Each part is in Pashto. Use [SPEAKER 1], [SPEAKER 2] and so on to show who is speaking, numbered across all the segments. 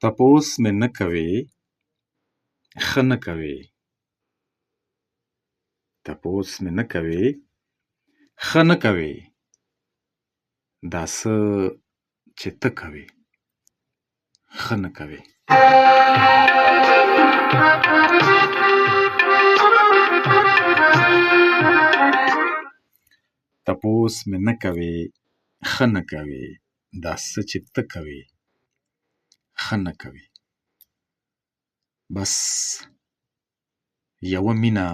[SPEAKER 1] تپوس مې نه کوې ښه نه کوې. تپوس مې نه کوې ښه نه کوې. دا څه چې ته کوې ښه نه کوې. تپوس مې نه کوې ښه نه کوې. دا څه چې ته کوې ښه نه کوې. بس یوه مینه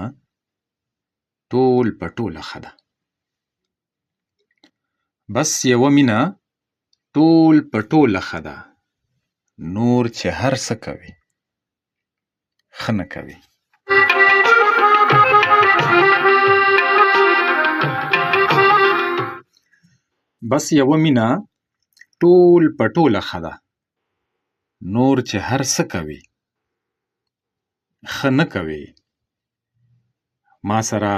[SPEAKER 1] ټول په ټوله ښه ده. بس یوه مینه ټول په ټوله ښه ده. نور چې هر څه کوې ښه نه کوې. بس یوه مینه ټول په ټوله ښه ده. نور چې هر څه کوې ښه نه کوې. ما سره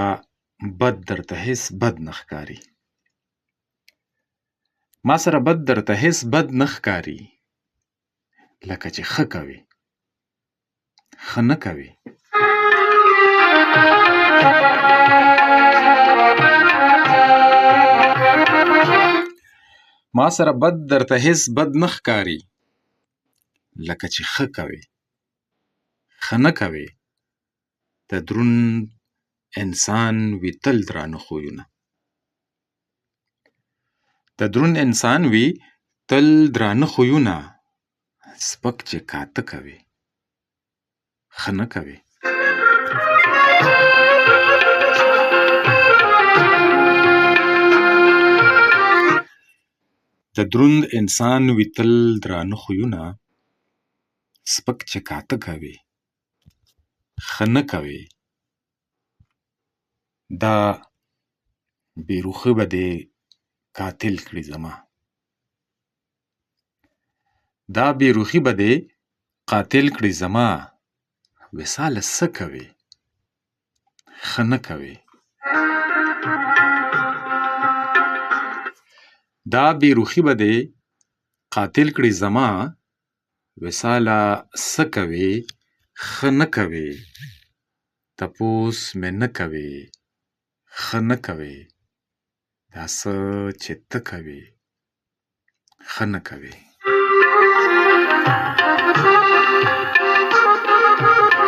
[SPEAKER 1] بد درته هېڅ بد نه ښکاري. ما سره بد درته هېڅ بد نه ښکاري. لکه چې ښه کوې ښه نه کوې. ما سره بد درته هېڅ بد نه ښکاري. لکه چې ښه کوې ښه نه کوې. د دروند انسان وي تل درانه خویونه. د دروند انسان وي تل درانه خویونه. سپک چې کاته کوې ښه نه کوې. د دروند انسان وي تل درانه خویونه. سپک چې کاته کوې ښه نه کوې. دا بېروخي به دې قاتل کړي زما. دا بېروخي به دې قاتل کړي زما. وصاله څه کوې ښه نه کوې. دا بېروخي به دې قاتل کړي زما. وصاله څه کوې ښه نه کوې. تپوس مې نه کوې ښه نه کوې. دا څه چې ته کوې ښه نه کوې.